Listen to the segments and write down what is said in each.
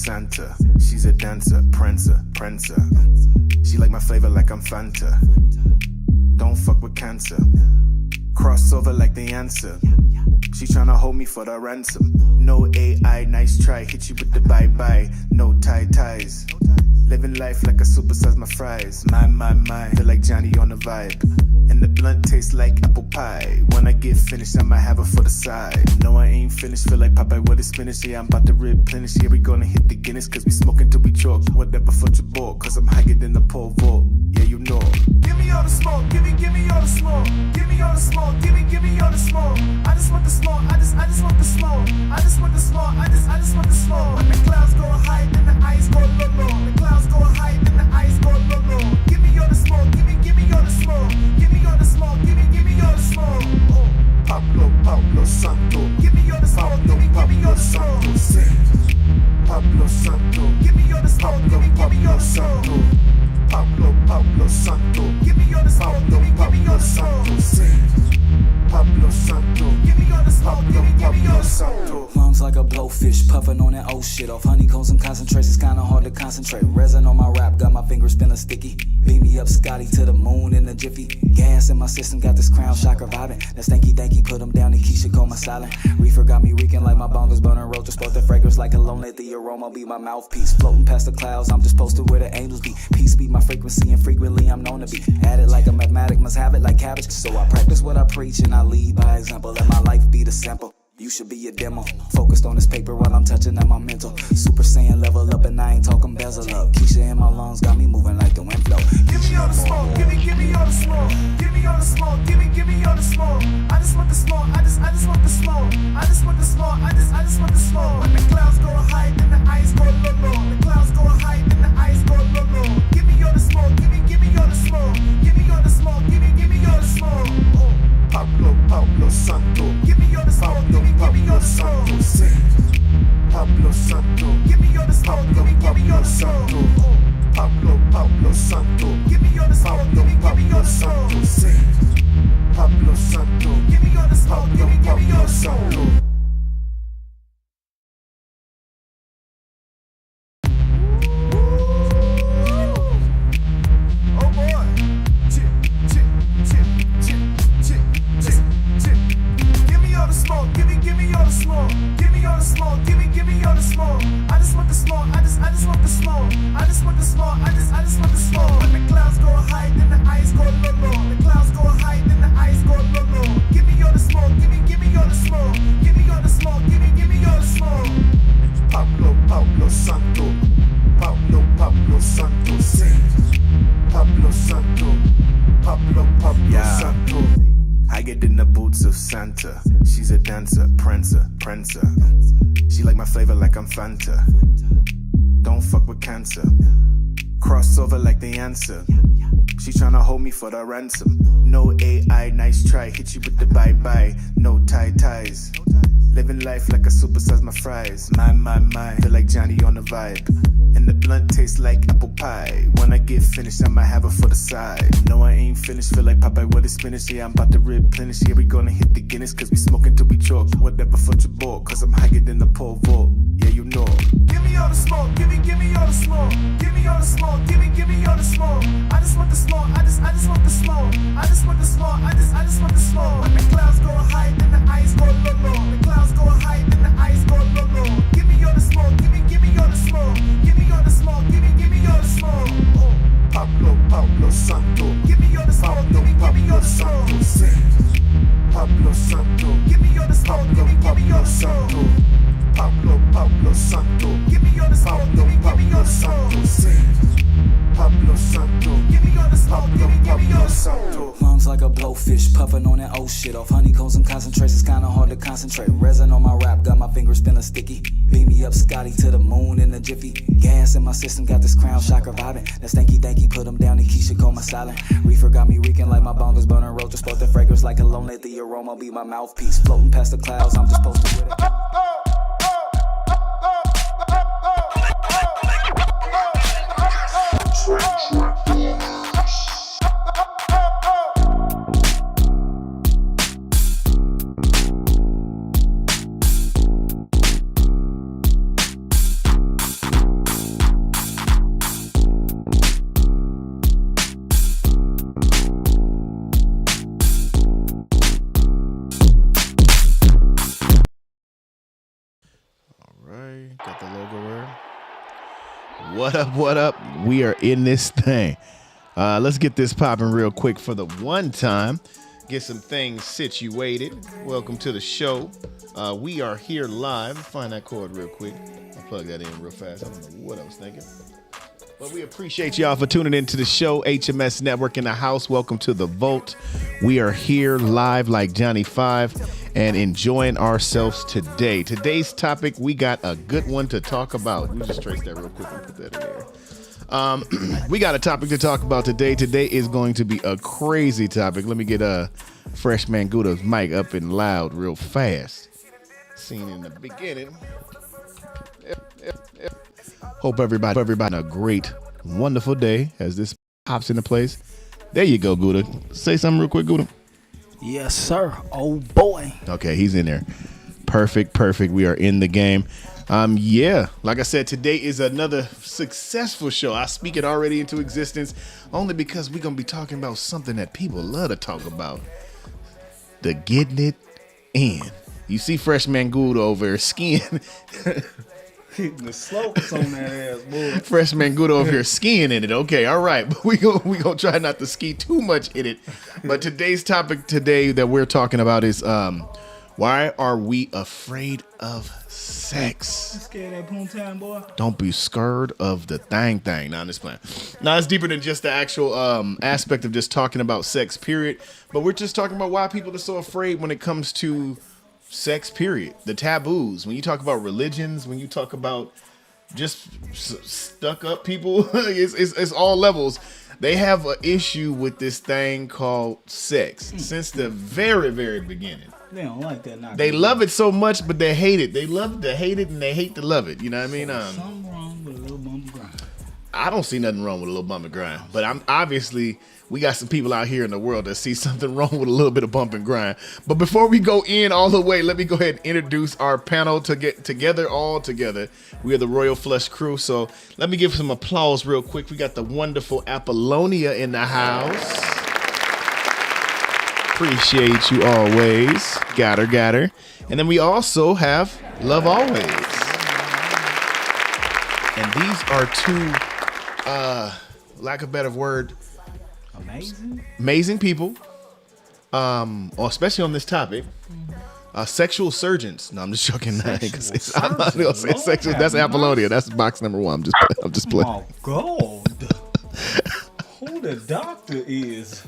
Santa. She's a dancer, prancer. She like my flavor like I'm Fanta. Don't fuck with cancer. Crossover like the answer. She tryna hold me for the ransom. No AI, nice try. Hit you with the bye-bye. No ties. Living life like a supersize my fries. My. Feel like Johnny on the vibe. And the blunt tastes like apple pie. When I get finished, I might have it for the side. No, I ain't finished. Feel like Popeye with the spinach. Yeah, I'm about to replenish. Yeah, we gonna hit the Guinness. Cause we smoking till we choke. Whatever for your ball. Cause I'm higher than the pole vault. Yeah, you know. Give me all the smoke. Give me all the smoke. Give me all the smoke. Give me all the smoke. I just want the smoke. I just want the smoke. I just want the smoke. I just want the smoke. When the clouds go high, then the ice go low. The clouds go high, then the ice go low. Give me all the smoke. Give me all the smoke. Give me all the smoke. Give me all the smoke. Oh. Pablo Santo. Give me all the smoke. Give me all the smoke. Pablo Santo. Give me all the smoke. Give me all the smoke. Pablo Santo. Give me all the smoke. Give me all the smoke. Pablo Santo. Give me all the smoke. Give me all the smoke. Lungs like a blowfish, puffing on that old shit. Off honeycombs and concentrates, it's kinda hard to concentrate. Resin on my rap, got my fingers feeling sticky. Beat me up, Scotty, to the moon in a jiffy. Gas in my system, got this crown shocker vibing. That stanky, put them down, and Keisha call my silent. Reefer got me reeking like my bongos burning roaches. Sport the fragrance like a lone, let the aroma be my mouthpiece. Floating past the clouds, I'm just posted where the angels be. Peace be my frequency, and frequently I'm known to be. At it like a mathematic, must have it like cabbage. So I practice what I preach, and I lead by example. Let my life be the sample. You should be a demo. Focused on this paper while I'm touching at my mental. Super Saiyan level up and I ain't talking bezel up. Keisha in my lungs got me moving like the wind flow. Give me all the smoke. Give me all the smoke. Give me all the smoke. Give me all the smoke. I just want the smoke. I just want the smoke. I just want the smoke. I just want the smoke. When the clouds go high, then the ice go low. The clouds go high, then the ice go low. Give me all the smoke. Give me all the smoke. Give me all the smoke. Give me all the smoke. Oh. Pablo Santo. Give me all the smoke. Give me all the smoke. Pablo Santo. Give me all the smoke. Give me all the smoke. Pablo Santo. Give me all the smoke. Give me all the smoke. Pablo Santo. Give me all the smoke. Give me all the smoke. Santa. She's a dancer, prancer. She like my flavor like I'm Fanta. Don't fuck with cancer. Crossover like the answer. She tryna hold me for the ransom. No AI, nice try. Hit you with the bye-bye. No ties. Living life like a supersize my fries. My. Feel like Johnny on the vibe. And the blunt tastes like apple pie. When I get finished, I might have it for the side. No, I ain't finished. Feel like Popeye with the spinach. Yeah, I'm about to replenish. Yeah, we gonna hit the Guinness. Cause we smoking till we choke. Whatever for your ball. Cause I'm higher than the pole vault. Yeah, you know. Give me all the smoke. Give me all the smoke. Give me all the smoke. Give me all the smoke. I just want the smoke. I just want the smoke. I just want the smoke. I just want the smoke. When the clouds go high, then the ice go low. The clouds go high, then the ice go low. Give me all the smoke. Give me all the smoke. Give me all the smoke. Give me all the smoke. Oh. Pablo Santo. Give me all the smoke. Give me all the smoke. Pablo Santo. Give me all the smoke. Give me all the smoke. Pablo Santo. Give me all the smoke. Give me all the smoke. Pablo Santo. Give me all the smoke. Give me all the smoke. Lungs like a blowfish, puffing on that old shit. Off honeycombs and concentrates, it's kinda hard to concentrate. Resin on my rap, got my fingers feeling sticky. Beat me up, Scotty, to the moon in a jiffy. Gas in my system, got this crown shocker vibing. That stanky, put them down, and Keisha call my silent. Reefer got me reeking like my bongos burning roaches. Sport the fragrance like a lone, let the aroma be my mouthpiece. Floating past the clouds, I'm just posted with it. What up? What up? We are in this thing. Let's get this popping real quick for the one time. Get some things situated. Welcome to the show. We are here live. Find that cord real quick. I'll plug that in real fast. I don't know what I was thinking. But we appreciate y'all for tuning into the show. HMS Network in the house. Welcome to the Vault. We are here live like Johnny 5 and enjoying ourselves today. Today's topic, we got a good one to talk about. Let me just trace that real quick and put that in there. We got a topic to talk about today. Today is going to be a crazy topic. Let me get Fresh Manguda's mic up and loud real fast. Seen in the beginning. Hope everybody having a great, wonderful day as this pops into place. There you go, Gouda. Say something real quick, Gouda. Yes, sir. Oh, boy. Okay, he's in there. Perfect. We are in the game. Yeah, like I said, today is another successful show. I speak it already into existence only because we're going to be talking about something that people love to talk about. The getting it in. You see Fresh Manguda over there skiing. The slopes on that ass, boy. Fresh Manguda over here skiing in it. Okay, all right. But we gonna try not to ski too much in it. But today's topic today that we're talking about is why are we afraid of sex? You scared that poontang, boy? Don't be scared of the thing. Nah, I'm just playing. Now it's deeper than just the actual aspect of just talking about sex, period. But we're just talking about why people are so afraid when it comes to sex, period. The taboos. When you talk about religions, when you talk about just stuck up people, it's all levels. They have an issue with this thing called sex since the very, very beginning. They don't like that. They love it so much, but they hate it. They love to hate it and they hate to love it. You know what I mean? Something wrong with a little bump grind. I don't see nothing wrong with a little bump and grind, but we got some people out here in the world that see something wrong with a little bit of bump and grind. But before we go in all the way, let me go ahead and introduce our panel to get together all together. We are the Royal Flush crew. So let me give some applause real quick. We got the wonderful Apollonia in the house. Appreciate you always. Got her. And then we also have Love Always. And these are two, lack of a better word, amazing people, or especially on this topic, sexual surgeons. No, I'm just joking. I'm not gonna say sexual. That's Apollonia. That's box number 1. I'm just playing. Oh God! Who the doctor is?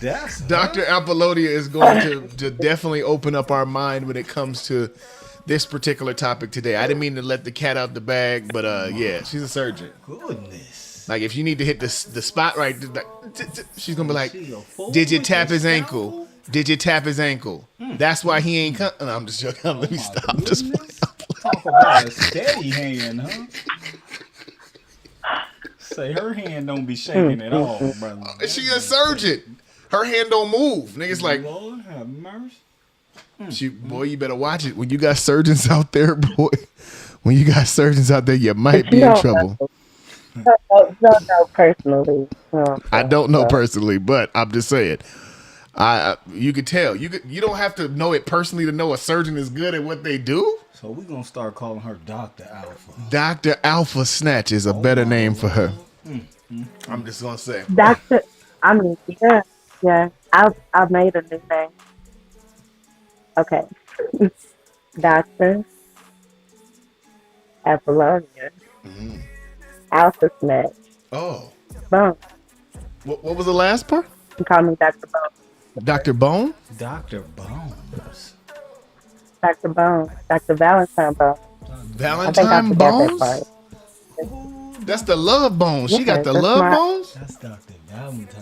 That's Dr. Apollonia is going to definitely open up our mind when it comes to this particular topic today. I didn't mean to let the cat out the bag, but yeah, she's a surgeon. Goodness. Like if you need to hit the spot right, she's gonna be like, "Did you tap his ankle? Did you tap his ankle? That's why he ain't come." No, I'm just joking. Let me stop. I'm just playing. Talk about a steady hand, huh? Say her hand don't be shaking at all, brother. She a surgeon. Her hand don't move. Niggas like, Lord have mercy. Boy, you better watch it. When you got surgeons out there, boy. When you got surgeons out there, you might be in trouble. No, personally. No, I don't know personally, but I'm just saying. You could tell. You don't have to know it personally to know a surgeon is good at what they do. So we're gonna start calling her Dr. Alpha. Dr. Alpha Snatch is a better name for her. I'm just gonna say. Doctor, I mean, yeah. I've made a new name. Okay, Doctor Apollonia, Alpha Snatch. Oh. Bone. What was the last part? You call me Dr. Bone. Dr. Bone? Dr. Bones. Dr. Bone. Dr. Valentine Bone. Valentine Bones? That's the love bones. She got the love bones? That's Dr. Valentine.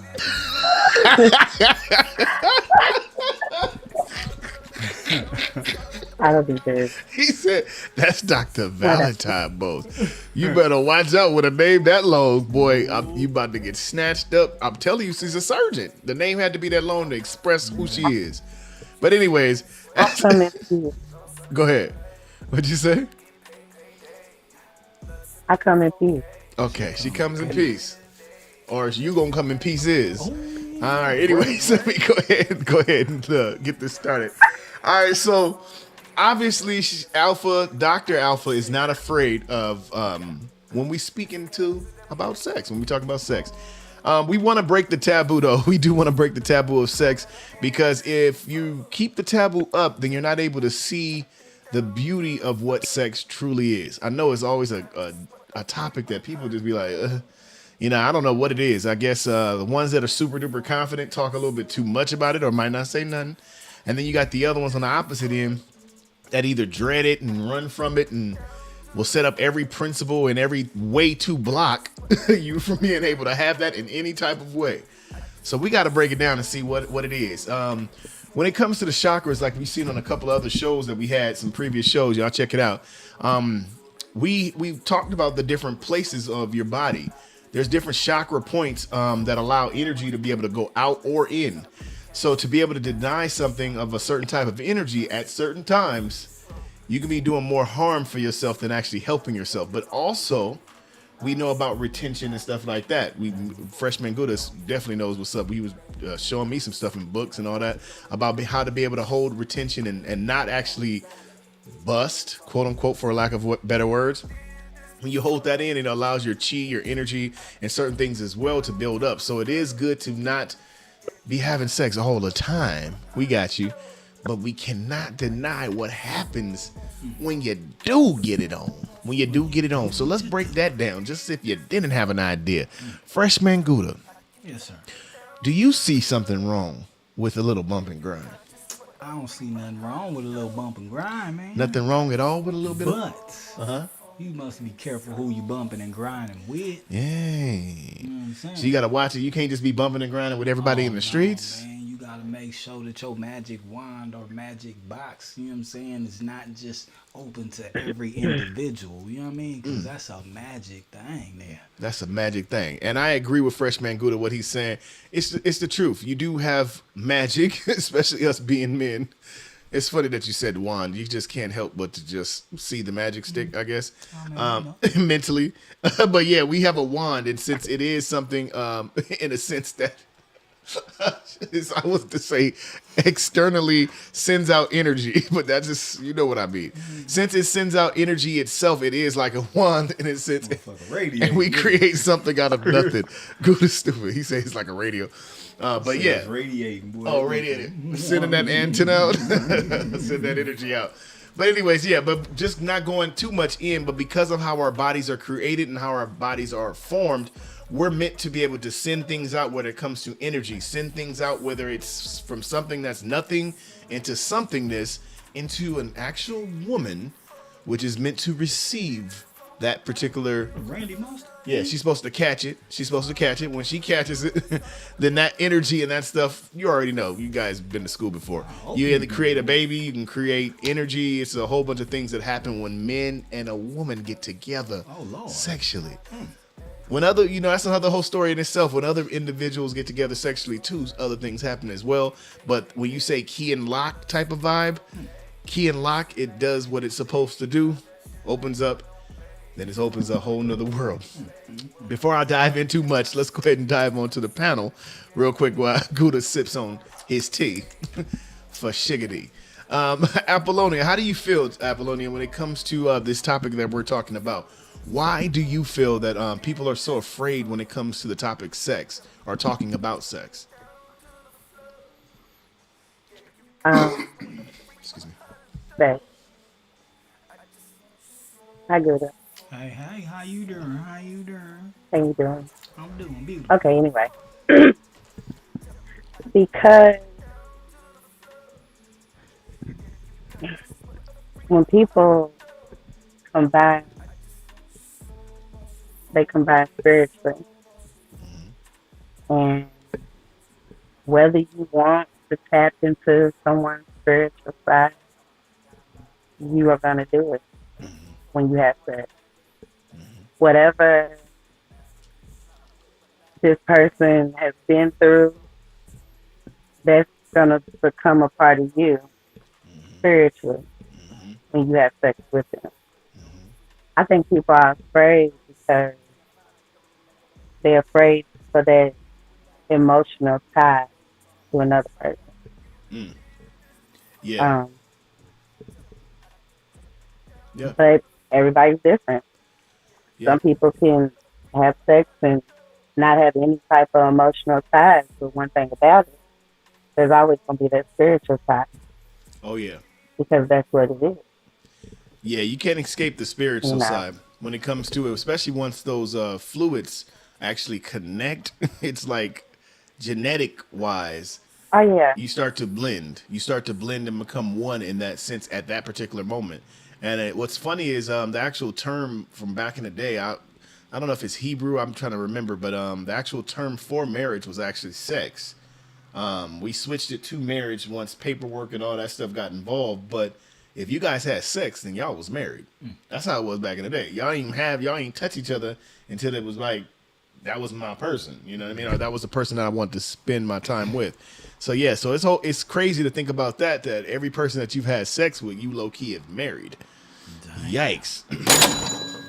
I don't be good. He said, that's Dr. Valentine Bones. You better watch out with a name that long, boy. You about to get snatched up. I'm telling you, she's a surgeon. The name had to be that long to express who she is. But anyways, go ahead. What'd you say? I come in peace. Okay, she comes in peace. Or you gonna come in pieces. All right, anyways, let me go ahead and get this started. All right, so obviously Dr. Alpha is not afraid of when we speaking to about sex, when we talk about sex. We want to break the taboo, though. We do want to break the taboo of sex, because if you keep the taboo up, then you're not able to see the beauty of what sex truly is. I know it's always a topic that people just be like, I don't know what it is. I guess the ones that are super duper confident talk a little bit too much about it or might not say nothing. And then you got the other ones on the opposite end that either dread it and run from it and will set up every principle and every way to block you from being able to have that in any type of way. So we got to break it down and see what it is. When it comes to the chakras, like we've seen on a couple of other shows that we had, some previous shows, y'all check it out. We've talked about the different places of your body. There's different chakra points that allow energy to be able to go out or in. So to be able to deny something of a certain type of energy at certain times, you can be doing more harm for yourself than actually helping yourself. But also, we know about retention and stuff like that. Freshman Gouda definitely knows what's up. He was showing me some stuff in books and all that about how to be able to hold retention and not actually bust, quote unquote, for lack of better words. When you hold that in, it allows your chi, your energy, and certain things as well to build up. So it is good to not be having sex all the time. We got you. But we cannot deny what happens when you do get it on. When you do get it on. So let's break that down, just if you didn't have an idea. Freshman Gouda. Yes, sir. Do you see something wrong with a little bump and grind? I don't see nothing wrong with a little bump and grind, man. Nothing wrong at all with a little bit But you must be careful who you bumping and grinding with. Yeah. You know what I'm saying? So you got to watch it. You can't just be bumping and grinding with everybody in the streets. Man, you got to make sure that your magic wand or magic box, you know what I'm saying, is not just open to every individual. You know what I mean? Because that's a magic thing there. That's a magic thing. And I agree with Freshman Gouda, what he's saying. It's the truth. You do have magic, especially us being men. It's funny that you said wand. You just can't help but to just see the magic stick, I guess, mentally. But yeah, we have a wand. And since it is something in a sense that, I was to say, externally sends out energy, but that's just, you know what I mean. Since it sends out energy itself, it is like a wand in a sense. And we create something out of nothing. Good is stupid. He says it's like a radio. But yeah. Radiating, boy. Oh, radiating. Sending that antenna out. Send that energy out. But anyways, yeah, but just not going too much in, but because of how our bodies are created and how our bodies are formed, we're meant to be able to send things out when it comes to energy, send things out, whether it's from something that's nothing into somethingness, into an actual woman, which is meant to receive that particular. Randy Mustard? Yeah, she's supposed to catch it. She's supposed to catch it. When she catches it, then that energy and that stuff, you already know. You guys been to school before. You either create a baby, you can create energy. It's a whole bunch of things that happen when men and a woman get together sexually. When other, that's another whole story in itself. When other individuals get together sexually too, other things happen as well. But when you say key and lock type of vibe, key and lock, it does what it's supposed to do. Opens up. Then it opens a whole nother world. Before I dive in too much, let's go ahead and dive onto the panel real quick while Gouda sips on his tea for shiggity. Apollonia, how do you feel, Apollonia, when it comes to this topic that we're talking about? Why do you feel that people are so afraid when it comes to the topic sex or talking about sex? Excuse me. Sex. Hi, Gouda. Hey, how you doing? How you doing? How you doing? I'm doing beautiful. Okay, anyway. Because when people combine, they combine spiritually. And whether you want to tap into someone's spiritual side, you are going to do it when you have sex. Whatever this person has been through, that's going to become a part of you spiritually when you have sex with them. I think people are afraid because they're afraid for that emotional tie to another person. Yeah. But everybody's different. Some people can have sex and not have any type of emotional ties. But one thing about it, there's always going to be that spiritual side Oh yeah. because that's what it is. Yeah, you can't escape the spiritual No. side when it comes to it, especially once those fluids actually connect. It's like genetic wise, Oh yeah, you start to blend. You start to blend and become one in that sense at that particular moment. And what's funny is the actual term from back in the day. I don't know if it's Hebrew. I'm trying to remember, but the actual term for marriage was actually sex. We switched it to marriage once paperwork and all that stuff got involved. But if you guys had sex, then y'all was married. That's how it was back in the day. Y'all ain't touch each other until it was like, that was my person. You know what I mean? Or that was the person that I wanted to spend my time with. So yeah, so it's crazy to think about that every person that you've had sex with, you low key have married. Yikes.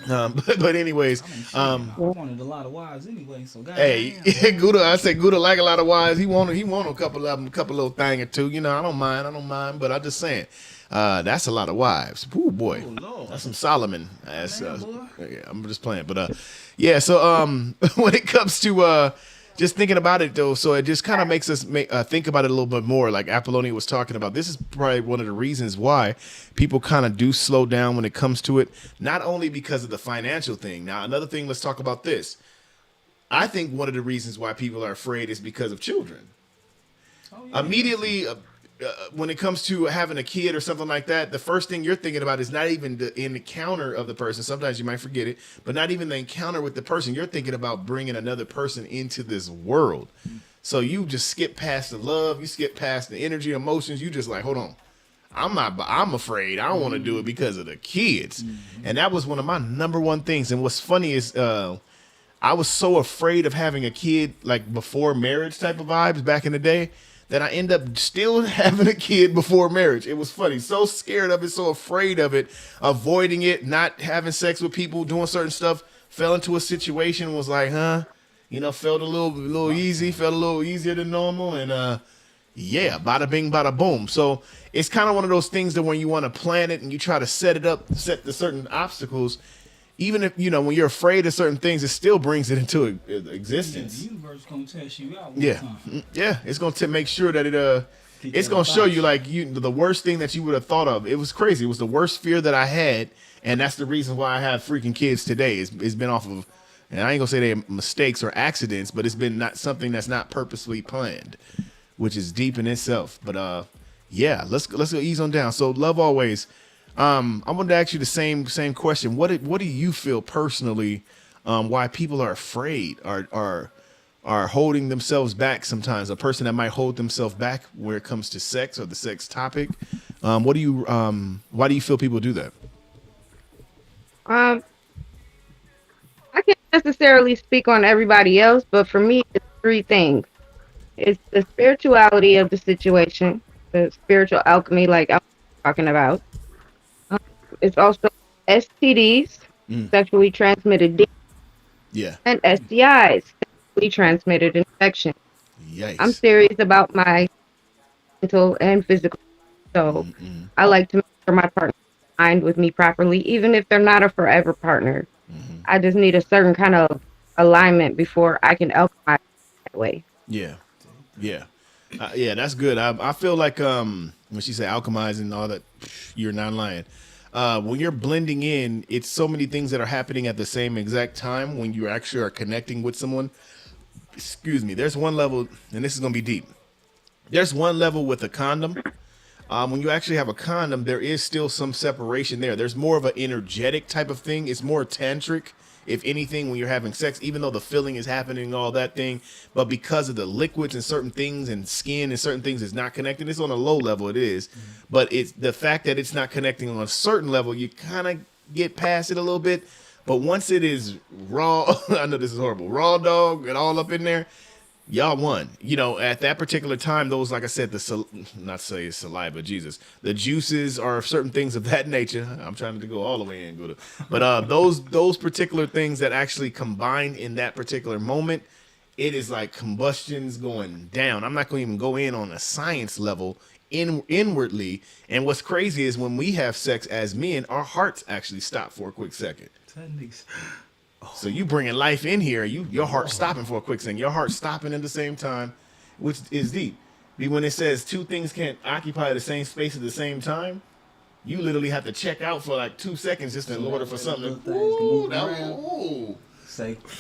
But anyways, I wanted a lot of wives anyway, so hey, goddamn. Gouda, I say Gouda like a lot of wives. He want a couple of them, a couple little thing or two. You know, I don't mind. But I'm just saying, that's a lot of wives. Ooh boy, Oh, Lord. that's some Solomon. That's, Man, boy. yeah, I'm just playing. But yeah. So when it comes to just thinking about it though, so it just kind of makes us think about it a little bit more. Like Apollonia was talking about, this is probably one of the reasons why people kind of do slow down when it comes to it. Not only because of the financial thing. Now, another thing, let's talk about this. I think one of the reasons why people are afraid is because of children. Oh, yeah. Immediately, when it comes to having a kid or something like that, the first thing you're thinking about is not even the encounter of the person. Sometimes you might forget it, but not even the encounter with the person. You're thinking about bringing another person into this world. So you just skip past the love, you skip past the energy, emotions. You just like, hold on. I'm afraid. I don't want to do it because of the kids. And that was one of my number one things. And what's funny is I was so afraid of having a kid, like before marriage type of vibes back in the day, that I end up still having a kid before marriage. It was funny. So scared of it, so afraid of it, avoiding it, not having sex with people, doing certain stuff, fell into a situation, was like, felt a little easy, felt a little easier than normal. And yeah, bada bing, bada boom. So it's kind of one of those things that when you want to plan it and you try to set it up, set the certain obstacles, even if, when you're afraid of certain things, it still brings it into existence. The universe gonna test you out. Yeah, yeah, it's gonna make sure that it's gonna show you like the worst thing that you would have thought of. It was crazy. It was the worst fear that I had, and that's the reason why I have freaking kids today. It's been off of, and I ain't gonna say they're mistakes or accidents, but it's been not something that's not purposely planned, which is deep in itself. But yeah, let's go ease on down. So love always. I wanted to ask you the same question. What do you feel personally? Why people are afraid, are holding themselves back sometimes? A person that might hold themselves back where it comes to sex or the sex topic. Why do you feel people do that? I can't necessarily speak on everybody else, but for me, it's three things. It's the spirituality of the situation, the spiritual alchemy, like I was talking about. It's also STDs, sexually transmitted disease, Yeah. and STIs, sexually transmitted infection. Yikes. I'm serious about my mental and physical. So I like to make sure my partner is aligned with me properly, even if they're not a forever partner. I just need a certain kind of alignment before I can alchemize that way. Yeah. Yeah. Yeah, that's good. I feel like when she said alchemizing and all that, you're not lying. When you're blending in, it's so many things that are happening at the same exact time when you actually are connecting with someone. Excuse me. There's one level, and this is going to be deep. There's one level with a condom. When you actually have a condom, there is still some separation there. There's more of an energetic type of thing. It's more tantric, if anything, when you're having sex, even though the feeling is happening, all that thing. But because of the liquids and certain things and skin and certain things is not connecting, it's on a low level, it is. But it's the fact that it's not connecting on a certain level, you kind of get past it a little bit. But once it is raw, I know this is horrible, raw dog and all up in there, y'all won. At that particular time, those, like I said, not to say saliva, Jesus, the juices are certain things of that nature. I'm trying to go all the way in, Gouda. But those particular things that actually combine in that particular moment, it is like combustions going down. I'm not going to even go in on a science level inwardly. And what's crazy is when we have sex as men, our hearts actually stop for a quick second. So you bringing life in here, your heart stopping for a quick second. Your heart stopping at the same time, which is deep. When it says two things can't occupy the same space at the same time, you literally have to check out for like 2 seconds just in order for something.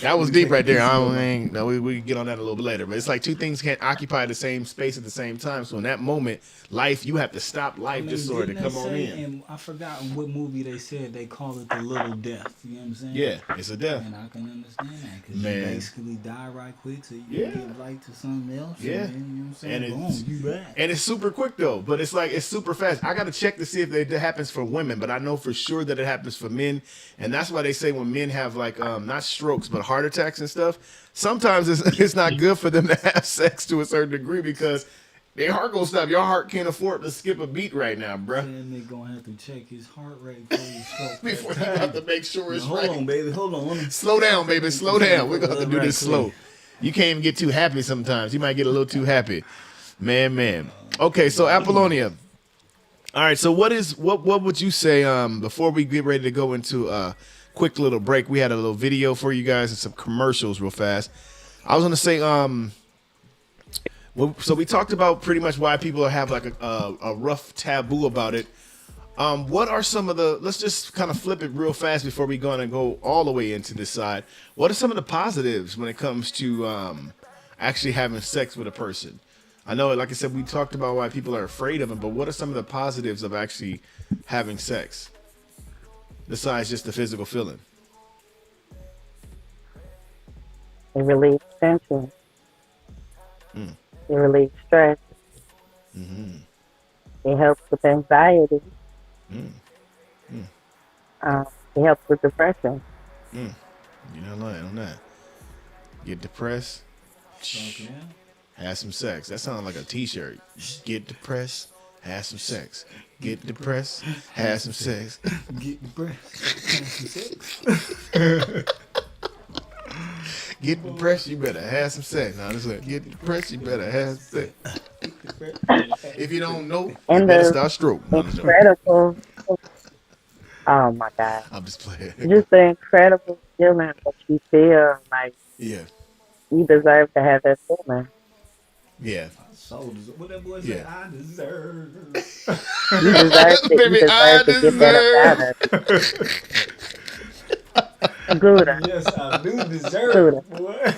That was deep right there. We can get on that a little bit later. But it's like two things can't occupy the same space at the same time. So in that moment, life, you have to stop life just sort of to come on in. And I forgot in what movie they said they call it the little death. You know what I'm saying? Yeah, it's a death. And I can understand that because you basically die right quick so you can give life to something else. Yeah. And then, you know what I'm saying? And boom, you back. And it's super quick though, but it's like it's super fast. I got to check to see if it happens for women, but I know for sure that it happens for men. And that's why they say when men have like not strokes but heart attacks and stuff, sometimes it's not good for them to have sex to a certain degree because their heart gonna stop. Your heart can't afford to skip a beat right now, bruh. And they gonna have to check his heart rate before you stroke. Before you have to make sure it's right. Hold on, baby. Hold on. Slow down, baby. Slow down. We're gonna have to do this slow. You can't even get too happy sometimes. You might get a little too happy. Man. Okay, so Apollonia. All right, so what would you say before we get ready to go into quick little break? We had a little video for you guys and some commercials real fast. I was gonna say so we talked about pretty much why people have like a rough taboo about it. What are some of the, let's just kind of flip it real fast before we go all the way into this side. What are some of the positives when it comes to actually having sex with a person? I know, like I said, we talked about why people are afraid of it, but what are some of the positives of actually having sex besides just the physical feeling? It relieves tension. It relieves stress. It helps with anxiety. It helps with depression. You're not lying on that. Get depressed. Okay. Have some sex. That sounds like a t-shirt. Get depressed. Have some sex. Get depressed. Have some sex. Get depressed. Have some sex. Get depressed, you better have some sex. Now this way. Get depressed, you better have some sex. If you don't know, you better start stroking. Incredible. Oh my God. I'm just playing. Just the incredible feeling that you feel like you deserve to have that feeling. Yeah. So what that boy said, I deserve. You deserve to, Baby, you deserve to get that up out of Gouda. Yes, I do deserve it, boy.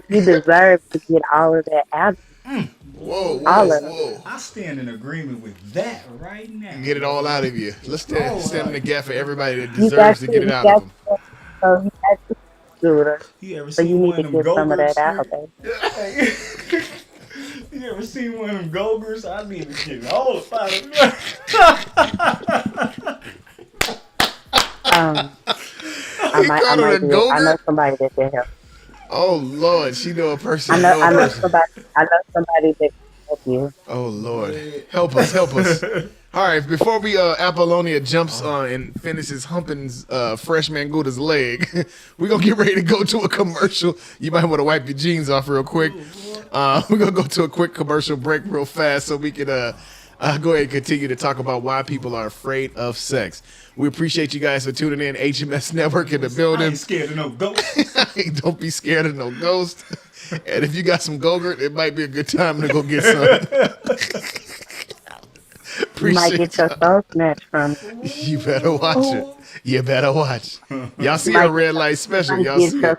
You deserve to get all of that out. Whoa. I stand in agreement with that right now. Get it all out of you. Let's stand in the gap for everybody that deserves to get it out of them. So you got to Gouda. So you need to get some of that out, baby. You ever seen one of them Gogurs? I need to get all the out. I know somebody that can help. Oh Lord, she know a person. I know somebody that can help you. Oh Lord, help us. All right, before we Apollonia jumps on and finishes humping freshman Gouda's leg, we're gonna get ready to go to a commercial. You might want to wipe your jeans off real quick. We're gonna go to a quick commercial break real fast so we can go ahead and continue to talk about why people are afraid of sex. We appreciate you guys for tuning in. HMS Network in the building. I ain't scared of no ghost. Don't be scared of no ghost. And if you got some Go-Gurt, it might be a good time to go get some. You might get your soul snatched from it. You better watch it. You better watch. Y'all see her red light special. Y'all see it.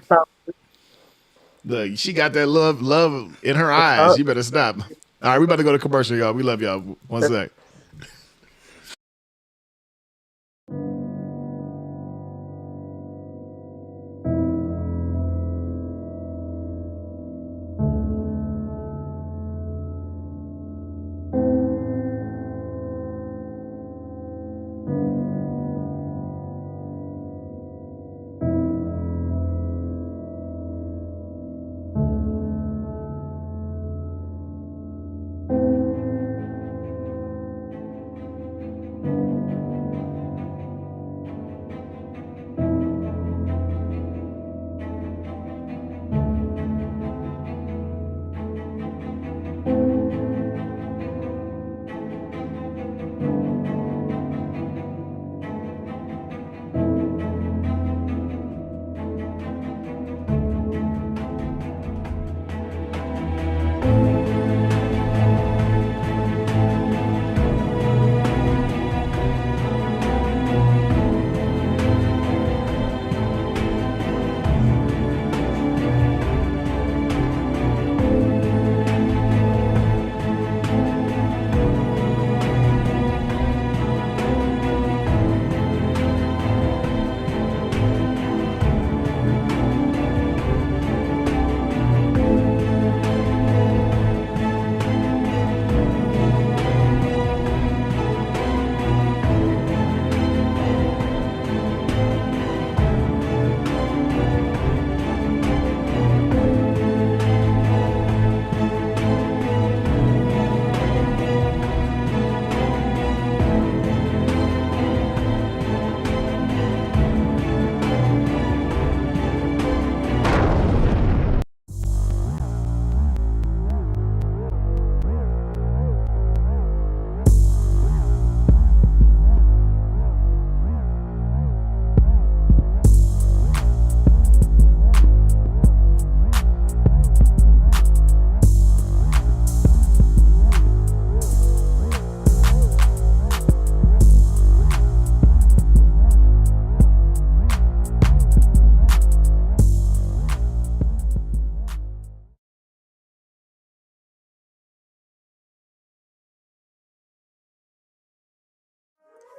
Look, she got that love in her eyes. You better stop. All right, we about to go to commercial, y'all. We love y'all. One sec.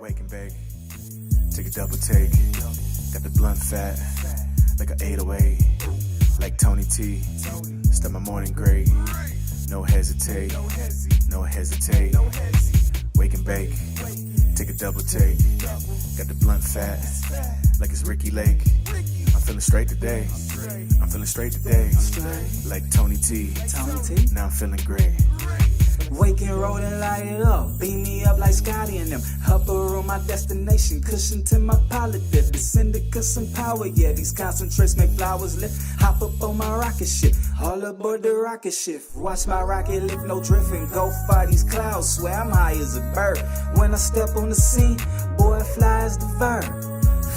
Wake and bake, take a double take. Got the blunt fat, like an 808. Like Tony T, start my morning great. No hesitate, no hesitate. Wake and bake, take a double take. Got the blunt fat, like it's Ricky Lake. I'm feeling straight today. I'm feeling straight today. Like Tony T. Now I'm feeling great. Wake and roll and light it up. Beam me up like Scotty and them. Hover on my destination. Cushion to my pilot dip. Descend to some power. Yeah, these concentrates make flowers lift. Hop up on my rocket ship. All aboard the rocket ship. Watch my rocket lift, no drifting. Go fight these clouds. Swear I'm high as a bird. When I step on the scene, boy, fly as the verb.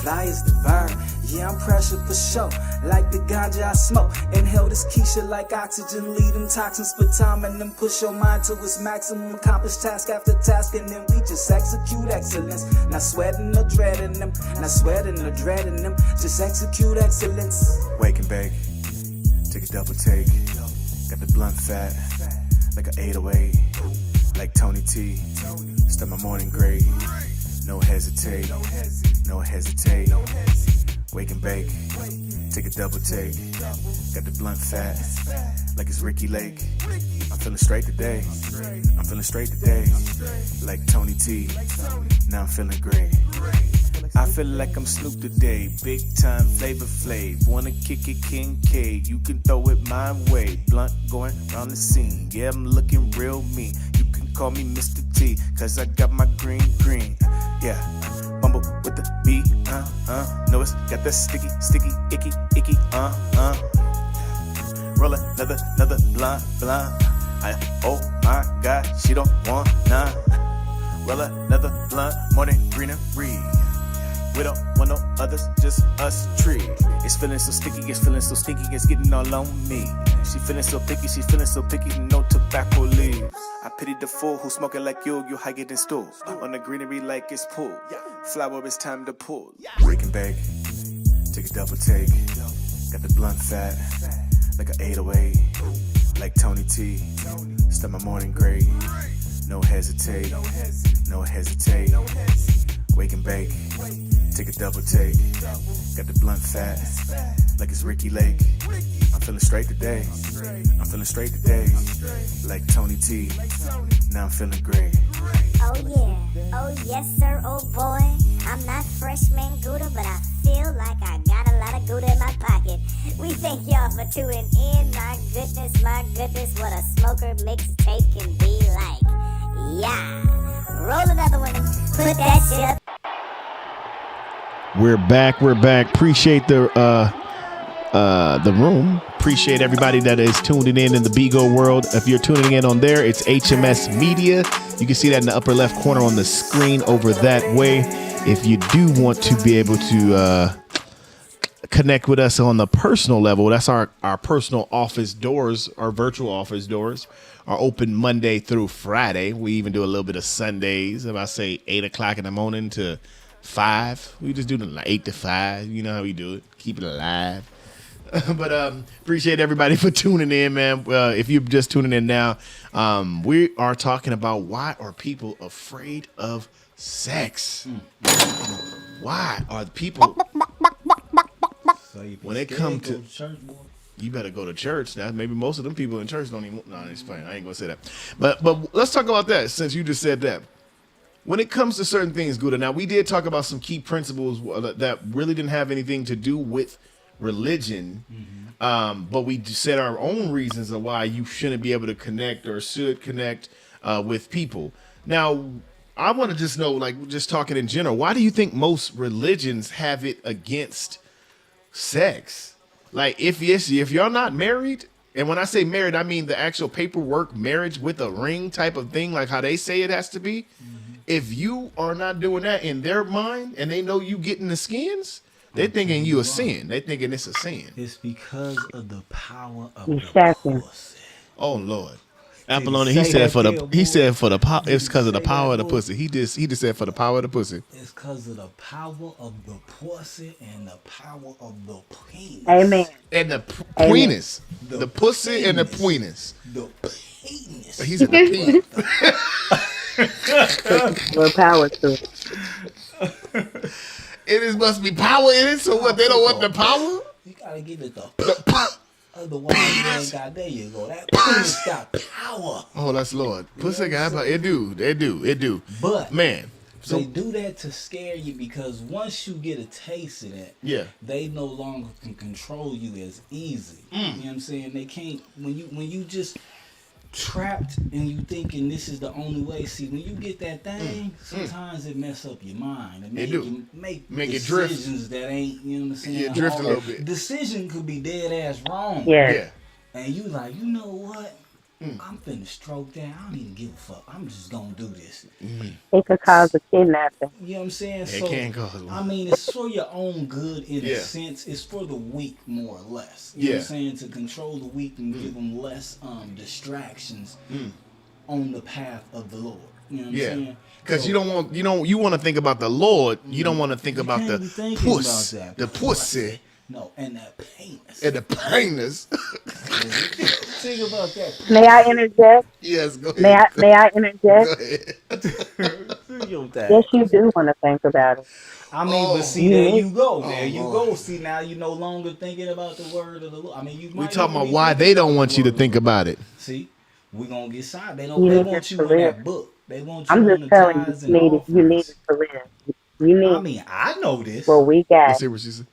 Fly is the verb. Yeah, I'm pressure for sure. Like the ganja I smoke. Inhale this Keisha like oxygen. Lead them toxins for time and then push your mind to its maximum. Accomplish task after task and then we just execute excellence. Not sweating or dreading them. Not sweating or dreading them. Just execute excellence. Wake and bake, take a double take. Got the blunt fat, like an 808. Like Tony T, start my morning great. No hesitate, no hesitate. Wake and bake, take a double take. Got the blunt fat, like it's Ricky Lake. I'm feeling straight today. I'm feeling straight today. Like Tony T, now I'm feeling great. I feel like I'm Snoop today, big time Flavor Flav. Wanna kick it, King K, you can throw it my way. Blunt going round the scene, yeah, I'm looking real mean. You can call me Mr. T, cause I got my green. Yeah, bumble with the beat, know it's got that sticky, icky, roll another blunt. Oh my God, she don't want none. Roll another blunt, more than greenery. We don't want no others, just us tree. It's feeling so sticky, it's feeling so stinky, it's getting all on me. She feeling so picky, she feeling so picky, no tobacco leaves. I pity the fool who smoking like you higher than stool. On the greenery like it's pool. Flower, it's time to pull. Break and bake, take a double take. Got the blunt fat, like an 808. Like Tony T, start my morning great. No hesitate, no hesitate. Wake and bake, take a double take. Got the blunt fat, like it's Ricky Lake. I'm feeling straight today. I'm feeling straight today. Like Tony T, now I'm feeling great. Oh yeah, oh yes sir, oh boy. I'm not freshman Gouda, but I feel like I got a lot of Gouda in my pocket. We thank y'all for tuning in. My goodness, what a smoker mixtape can be like. Yeah, roll another one and put that shit up. We're back. Appreciate the room. Appreciate everybody that is tuning in the Bigo world. If you're tuning in on there, it's HMS Media. You can see that in the upper left corner on the screen over that way. If you do want to be able to connect with us on the personal level, that's our personal office doors, our virtual office doors are open Monday through Friday. We even do a little bit of Sundays. If I say 8 o'clock in the morning to 5, we just do them like 8 to 5. You know how we do it. Keep it alive. But appreciate everybody for tuning in, man. If you're just tuning in now, we are talking about why are people afraid of sex? Why are people when it comes to church, boy? You better go to church. Now, maybe most of them people in church don't even. No, it's fine. I ain't gonna say that. But let's talk about that since you just said that. When it comes to certain things, Gouda. Now we did talk about some key principles that really didn't have anything to do with religion, but we said our own reasons of why you shouldn't be able to connect or should connect with people. Now, I want to just know, like, just talking in general, why do you think most religions have it against sex? Like, if you're not married, and when I say married, I mean the actual paperwork marriage with a ring type of thing, like how they say it has to be. If you are not doing that in their mind, and they know you getting the skins, they're thinking you a sin. They thinking it's a sin. It's because of the power of You the shacking. pussy. Oh Lord, Apollonius, he said for the power. It's because of the power of the pussy. He just said for the power of the pussy. It's because of the power of the pussy and the power of the penis. Amen. And the penis, the pussy and the penis. The penis. He said the penis. More power to it. It is must be power in it. So what? They don't want the power. You gotta give it the. Otherwise, you ain't got. There you go. That penis got power. Oh, that's Lord. Pussy got power. It do. But man, so they do that to scare you because once you get a taste of that, yeah, they no longer can control you as easy. You know what I'm saying? They can't when you just trapped and you thinking this is the only way. See, when you get that thing, sometimes it mess up your mind. It make it drift. decisions that ain't, you know what I'm saying? Yeah, drift a little bit. Decision could be dead ass wrong. Yeah. And you like, you know what? I'm finna stroke that. I don't even give a fuck. I'm just gonna do this. It could cause a kidnapping. You know what I'm saying? It can cause one. I mean, it's for your own good in a sense. It's for the weak, more or less. You know what I'm saying? To control the weak and give them less distractions on the path of the Lord. You know what I'm saying? Because you want to think about the Lord. You don't want to think about the puss, the pussy. No, and that penis. And the penis. Think about that. May I interject? Yes, go ahead. May I interject? Go ahead. Yes, you do want to think about it. I mean, but see, there you go. There you go. See, now you're no longer thinking about the word of the Lord. I mean, you might. We talking about why they don't want you to think about it. See, we're going to get signed. They want you in that book. They want you I'm on just the telling tithes you, and you need it to live. You need. I mean, I know this. Well, we got. Let's see what she said.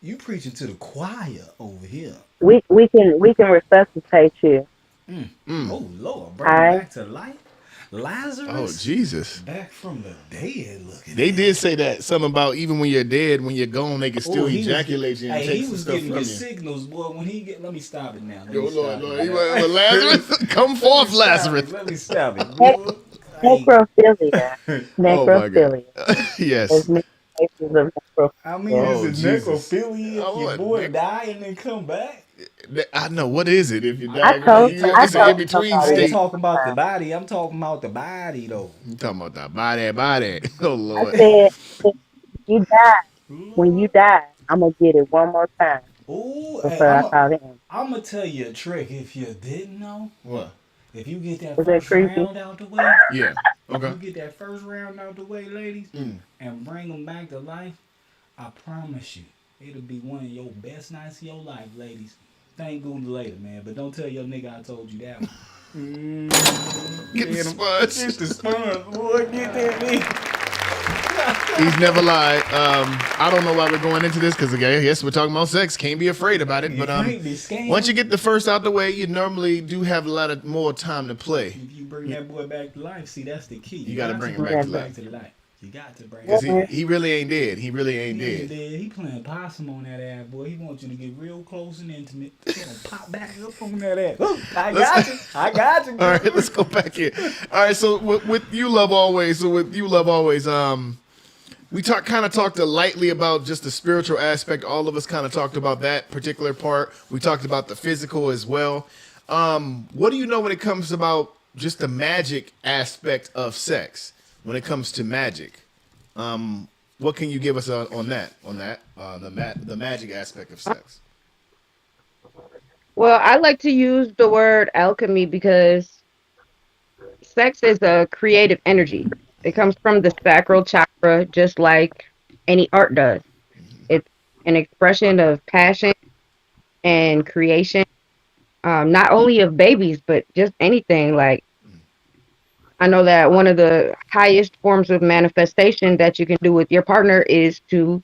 You preaching to the choir over here. We can resuscitate you. Oh Lord, bring him back to life. Lazarus. Oh Jesus. Back from the dead looking. They did say that something about even when you're dead, when you're gone, they can still ejaculate you and take he some was stuff getting from your you. Let me stop it now. Yo, Lord, Lazarus, come forth, Lazarus. Let me stop it. Necrophilia. Necrophilia. Yes. There's many cases of necrophilia. I mean, is it necrophilia if your boy die and then come back? I know. What is it if you die? I told it's an in-between I ain't state. talking about the body. I'm talking about the body, though. You talking about the body. Oh, Lord. I said, if you die, when you die, I'm going to get it one more time. Ooh, I'm going to tell you a trick if you didn't know. What? If you get that Was first that creepy? round out the way. Yeah. Okay. If you get that first round out the way, ladies, and bring them back to life, I promise you, it'll be one of your best nights of your life, ladies. Thank Google later, man. But don't tell your nigga I told you that one. Get the sponge. Get the sponge, boy. Get that nigga. He's never lied. I don't know why we're going into this because, again, yes, we're talking about sex. Can't be afraid about it. But once you get the first out the way, you normally do have a lot of more time to play. If you bring that boy back to life, see, that's the key. You got to bring him back to life. You got to bring Because him. he really ain't dead. He really ain't He dead. He playing possum on that ass, boy. He wants you to get real close and intimate. He's gonna pop back up on that ass. I got you. All right, let's go back here. All right, so with you, Love Always. We kind of talked lightly about just the spiritual aspect. All of us kind of talked about that particular part. We talked about the physical as well. What do you know when it comes about just the magic aspect of sex? When it comes to magic, what can you give us on that? The magic aspect of sex. Well, I like to use the word alchemy because sex is a creative energy. It comes from the sacral chakra, just like any art does. It's an expression of passion and creation, not only of babies, but just anything. Like, I know that one of the highest forms of manifestation that you can do with your partner is to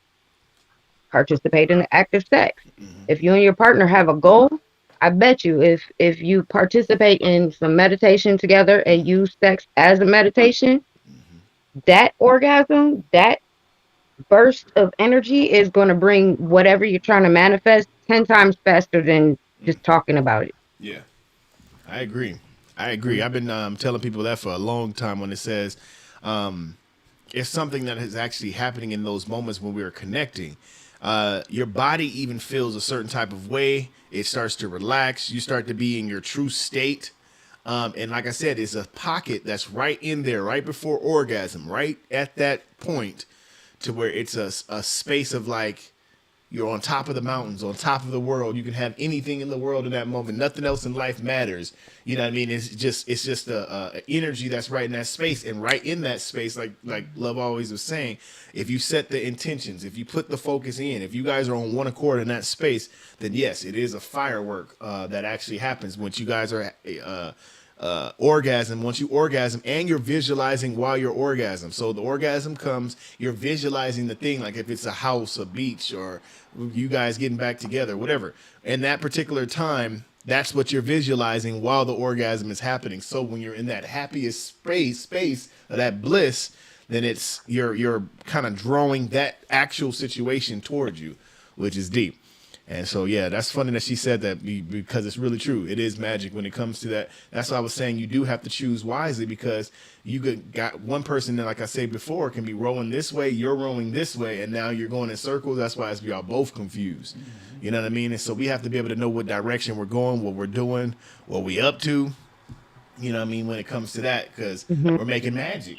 participate in the act of sex. If you and your partner have a goal, I bet you if you participate in some meditation together and use sex as a meditation, that orgasm, that burst of energy is going to bring whatever you're trying to manifest 10 times faster than just talking about it. Yeah, I agree. I've been telling people that for a long time when it says it's something that is actually happening in those moments when we are connecting. Your body even feels a certain type of way. It starts to relax. You start to be in your true state. And like I said, it's a pocket that's right in there, right before orgasm, right at that point to where it's a space of like You're on top of the mountains, on top of the world. You can have anything in the world in that moment. Nothing else in life matters. You know what I mean? It's just a energy that's right in that space, and right in that space, like Love always was saying, if you set the intentions, if you put the focus in, if you guys are on one accord in that space, then yes, it is a firework that actually happens once you guys are orgasm. Once you orgasm, and you're visualizing while you're orgasm. So the orgasm comes, you're visualizing the thing, like if it's a house, a beach, or you guys getting back together, whatever. In that particular time, that's what you're visualizing while the orgasm is happening. So when you're in that happiest space of that bliss, then it's you're kind of drawing that actual situation towards you, which is deep. And so, yeah, that's funny that she said that, because it's really true. It is magic when it comes to that. That's why I was saying you do have to choose wisely, because you got one person that, like I said before, can be rowing this way, you're rowing this way, and now you're going in circles. That's why y'all both confused. You know what I mean? And so we have to be able to know what direction we're going, what we're doing, what we up to. You know what I mean? When it comes to that, because we're making magic.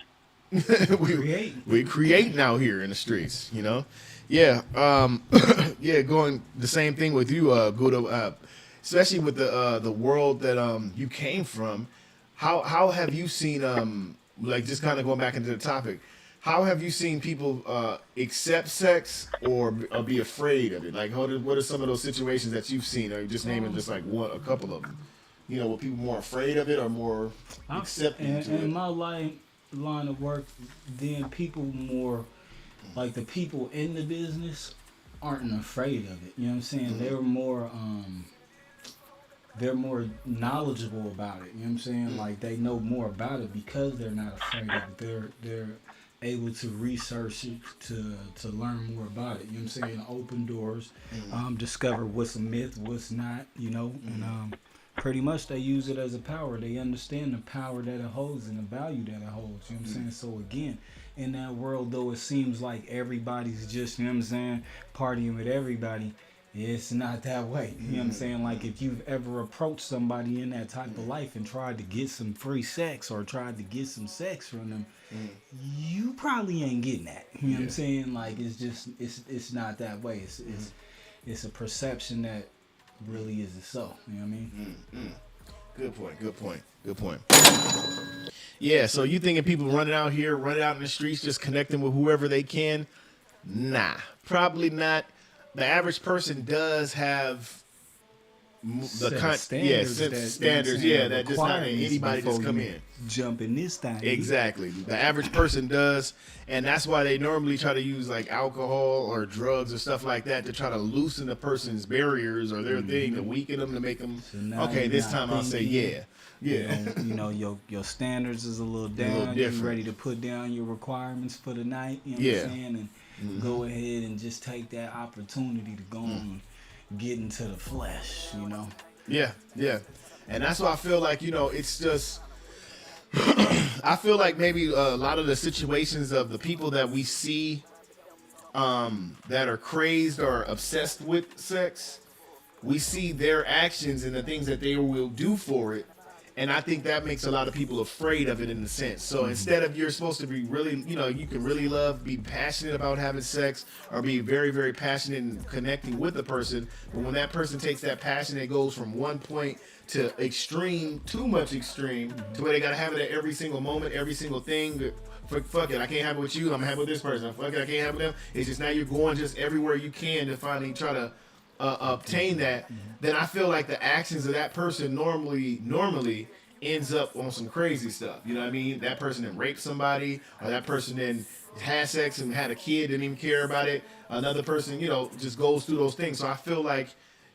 we creating out here in the streets, you know? Yeah, yeah, going the same thing with you, Gudo, especially with the world that you came from. How have you seen, like, just kind of going back into the topic, how have you seen people accept sex or be afraid of it? Like, what are some of those situations that you've seen? Or just naming just like a couple of them? You know, were people more afraid of it or more accepting to it? In my line of work, then people more. Like, the people in the business aren't afraid of it. You know what I'm saying? They're more knowledgeable about it. You know what I'm saying? Like, they know more about it because they're not afraid of it. They're able to research it, to learn more about it. You know what I'm saying? Open doors, discover what's a myth, what's not, you know, and pretty much they use it as a power. They understand the power that it holds and the value that it holds. You know what I'm saying? So again, in that world, though, it seems like everybody's just, you know what I'm saying, partying with everybody. It's not that way. You know what I'm saying? Like, if you've ever approached somebody in that type of life and tried to get some free sex or tried to get some sex from them, you probably ain't getting that. You know what I'm saying? Like, it's just, it's not that way. It's a perception that really isn't so. You know what I mean? Good point. Yeah, so you thinking people running out in the streets just connecting with whoever they can? Nah, probably not. The average person does have standards that just not anybody just come in. Jump in this thing. Exactly. The average person does, and that's why they normally try to use like alcohol or drugs or stuff like that to try to loosen a person's barriers or their thing, to weaken them, to make them, okay, this time I'll say yeah. You know, your standards is a little down. You're ready to put down your requirements for the night. You know what I'm saying? And go ahead and just take that opportunity to go and get into the flesh, you know? Yeah. And that's why I feel like, you know, it's just, I feel like maybe a lot of the situations of the people that we see that are crazed or obsessed with sex, we see their actions and the things that they will do for it. And I think that makes a lot of people afraid of it in a sense. So instead of, you're supposed to be really, you know, you can really be passionate about having sex or be very, very passionate in connecting with the person. But when that person takes that passion, it goes from one point to extreme, too much extreme, to where they got to have it at every single moment, every single thing. Fuck it, I can't have it with you, I'm having it with this person. Fuck it, I can't have it with them. It's just now you're going just everywhere you can to finally try to obtain that. Then I feel like the actions of that person normally ends up on some crazy stuff. You know what I mean? That person then raped somebody, or that person then had sex and had a kid, didn't even care about it. Another person, you know, just goes through those things. So I feel like,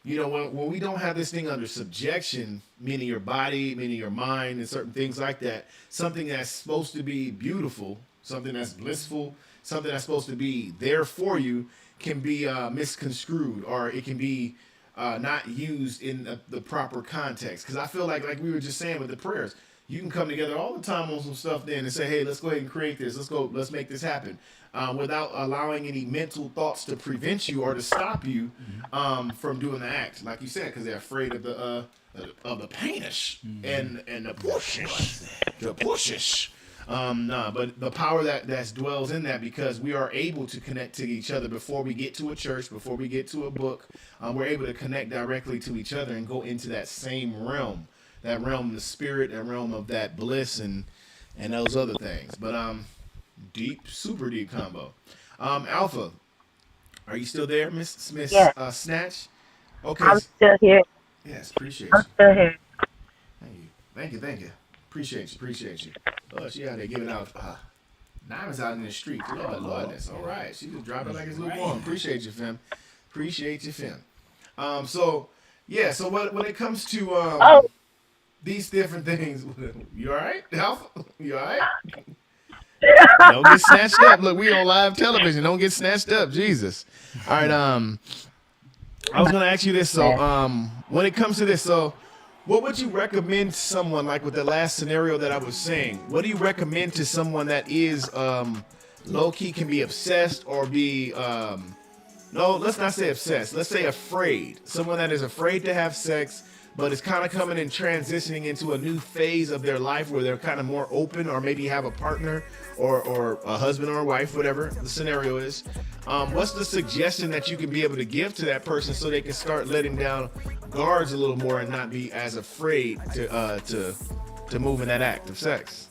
you know, when we don't have this thing under subjection, meaning your body, meaning your mind, and certain things like that, something that's supposed to be beautiful, something that's blissful, something that's supposed to be there for you, can be misconstrued, or it can be not used in the proper context. Because I feel like we were just saying with the prayers, you can come together all the time on some stuff then and say, hey, let's go ahead and create this. Let's make this happen, without allowing any mental thoughts to prevent you or to stop you from doing the act, like you said, because they're afraid of the penis and the pushes. Nah, but the power that dwells in that, because we are able to connect to each other before we get to a church, before we get to a book. We're able to connect directly to each other and go into that same realm, that realm of the spirit, that realm of that bliss and those other things. But deep, super deep combo. Alpha, are you still there, Miss Yes. Snatch? Okay. I'm still here. Yes, appreciate I'm you. still here. Thank you. Appreciate you. Oh, she out there giving out diamonds out in the street. Lord, that's all right. She just dropped it like it's lukewarm. Appreciate you, fam. So when it comes to these different things, you all right, Alpha? You all right? Don't get snatched up. Look, we on live television. Don't get snatched up. Jesus. All right. I was gonna ask you this. So, when it comes to this, what would you recommend to someone, like with the last scenario that I was saying? What do you recommend to someone that is low key, can be obsessed or be no, let's not say obsessed. Let's say afraid. Someone that is afraid to have sex, but is kind of coming and transitioning into a new phase of their life where they're kind of more open, or maybe have a partner or a husband or a wife, whatever the scenario is. What's the suggestion that you can be able to give to that person so they can start letting down guards a little more and not be as afraid to move in that act of sex?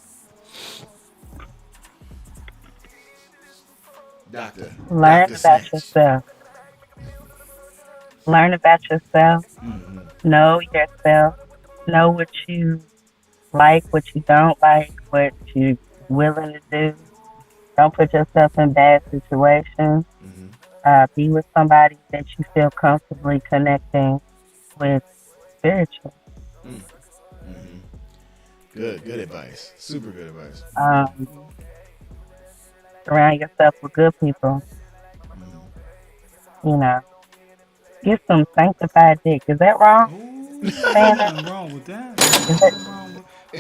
Doctor. Learn Dr. about Snatch. yourself. Learn about yourself. Mm-hmm. Know yourself. Know what you like, what you don't like, what you're willing to do. Don't put yourself in bad situations. Mm-hmm. Be with somebody that you feel comfortably connecting with spiritually. Mm-hmm. Good advice. Super good advice. Surround yourself with good people. You know, get some sanctified dick. Is that wrong? Ain't nothing wrong with that. Is that,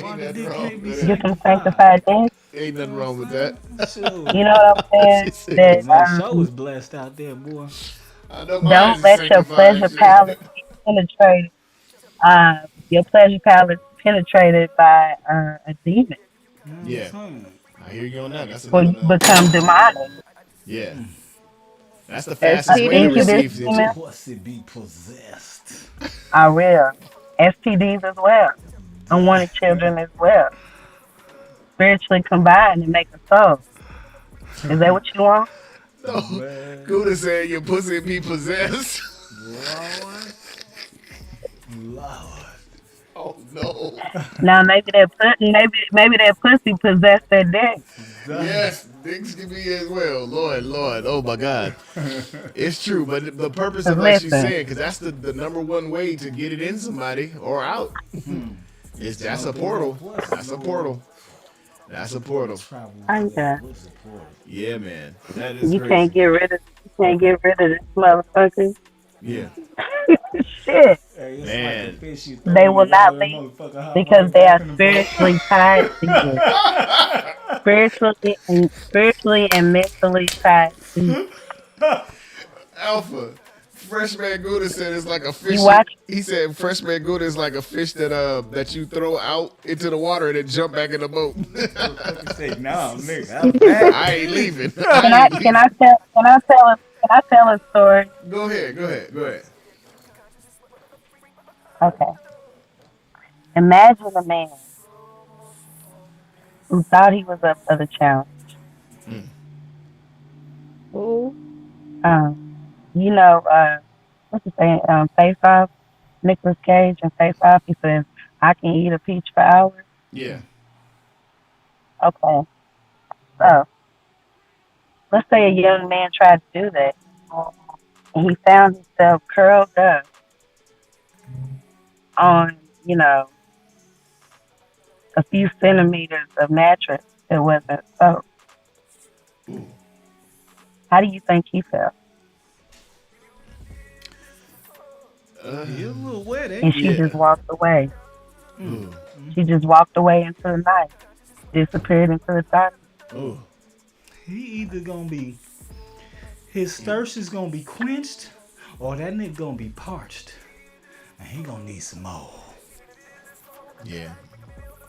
Why the nothing dick wrong can't be with get some sanctified? sanctified dick. Ain't nothing wrong with that. Sure. You know what I'm saying? That, My show is blessed out there, boy. I know mine don't is let your sanctified pleasure shit. palate be penetrated. Your pleasure palate penetrated by a demon. Yeah. I hear you on that. That's Or you another. become demonic. Yeah. That's the fastest way to Incubus receive it. demons Pussy be possessed. are real. STDs as well. Unwanted children as well. Spiritually combined and make a soul. Is that what you want? No. Gouda said your pussy be possessed. Lord. Oh no. Now maybe that pussy possessed that dick. Yes, dicks can be as well. Lord. Oh my God. It's true, but the purpose of like she's Listen. saying, because that's the number one way to get it in somebody or out. Is that's a portal. That's a portal. That's a portal. Yeah. Yeah, man. That is You crazy. can't get rid of this motherfucker. Yeah. Shit. Man. They will not leave because they are spiritually tied to you. Spiritually and mentally tied to you. Alpha. Freshman Gouda said it's like a fish. You watch? He said Freshman Gouda is like a fish that you throw out into the water and then jump back in the boat. Say, no, nigga. I ain't leaving. Can I tell a story? Go ahead. Okay. Imagine a man who thought he was up for the challenge. Ooh. You know, what's his name? Face Off, Nicolas Cage and Face Off. He says, "I can eat a peach for hours." Yeah. Okay. So, let's say a young man tried to do that, and he found himself curled up on, a few centimeters of mattress that wasn't soaked. How do you think he felt? You're a little wet, ain't And she Yeah. just walked away. She just walked away into the night, disappeared into the darkness. Oh. He either gonna be, his thirst is gonna be quenched, or that nigga gonna be parched, and he gonna need some more. Yeah.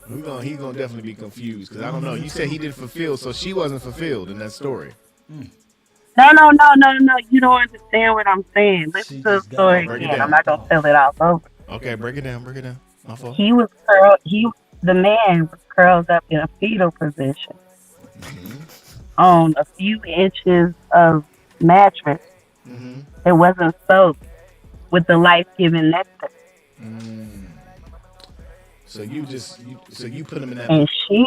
He's gonna definitely be confused because I don't know. You said he didn't fulfill, so she wasn't fulfilled in that story. No. You don't understand what I'm saying. Listen She to the just got story Break it again. down. I'm not gonna tell it all over. Okay, break it down. My fault. He was the man was curled up in a fetal position on a few inches of mattress. It wasn't soaked with the life-giving nectar. So you put him in that. And she,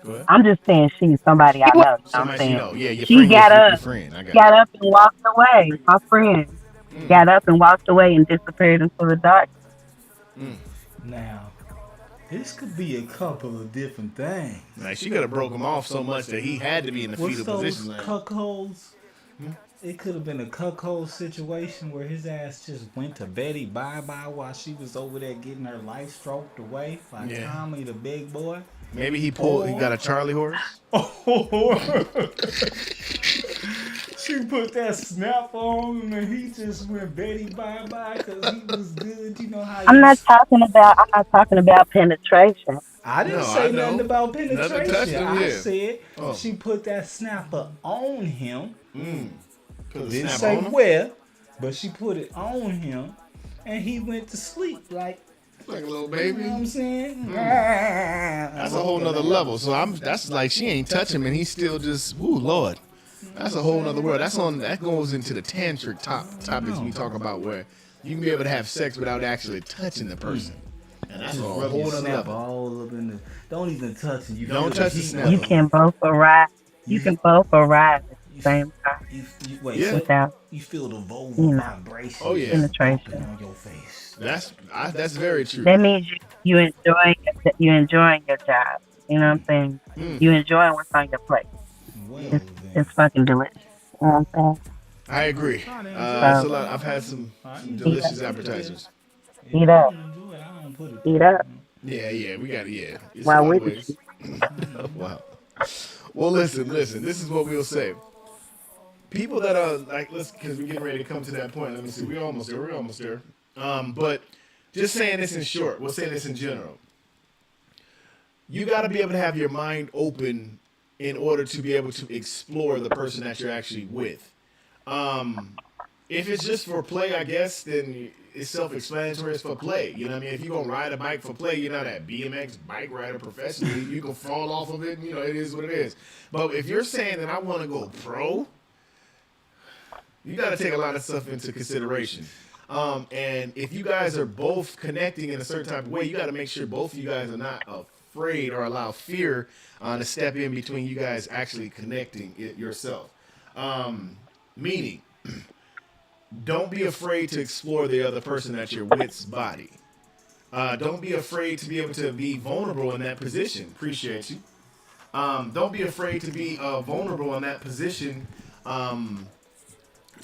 Go ahead. I'm just saying she's somebody I know. You know what I'm Somebody saying? you know. Yeah, your She friend, got your up, friend. I got got up and walked away. My friend got up and walked away and disappeared into the dark. Now, this could be a couple of different things. Like she could have broke him off so much that he had to be in the What's fetal those position. Like, cuckolds? It could have been a cuckold situation where his ass just went to Betty bye-bye while she was over there getting her life stroked away by Yeah. Tommy the big boy. maybe he got a Charlie horse. She put that snap on him and he just went Betty bye-bye because he was good. You know how I'm not talking about penetration. I didn't No, say I know. nothing about Nothing touched penetration. him, I yeah. said Oh. she put that snapper on him. Put the Didn't snap say on him. where, but she put it on him, and he went to sleep like Like a little you baby. know what I'm saying. That's a whole nother level. So that's like she ain't touch him and he's still just Lord. That's a whole nother world. That goes into the tantric topics we talk about where you can be able to have sex without actually touching the person. And that's a whole Rub your nother snapper level. all up in the. Don't even touch it. You Don't feel touch the heat. snapper. You can both arrive. You can both arrive at the same time Wait, Yeah. so without you feel the vulval You know. vibration. Oh, yeah. penetration. on your face. That's very true. That means you enjoying your job. You know what I'm saying? You enjoying what's on your plate. Well, It's, then. it's fucking delicious. You know what I'm saying? I agree. It's a lot. I've had some delicious appetizers. Eat up. Enjoy it, I don't put it. Eat up. Yeah, we got it. Yeah. It's Why a lot of wouldn't ways. Wow. Well, listen. This is what we'll say. People that are like, because we're getting ready to come to that point. Let me see. We're almost there. But just saying this in short, we'll say this in general. You got to be able to have your mind open in order to be able to explore the person that you're actually with. If it's just for play, I guess, then it's self-explanatory. It's for play. You know what I mean? If you're going to ride a bike for play, you're not a BMX bike rider professionally. You can fall off of it. You know, it is what it is. But if you're saying that I want to go pro, you got to take a lot of stuff into consideration. And if you guys are both connecting in a certain type of way, you got to make sure both of you guys are not afraid or allow fear to step in between you guys actually connecting it yourself. Meaning, don't be afraid to explore the other person at your wit's body. Don't be afraid to be able to be vulnerable in that position. Appreciate you. Don't be afraid to be vulnerable in that position.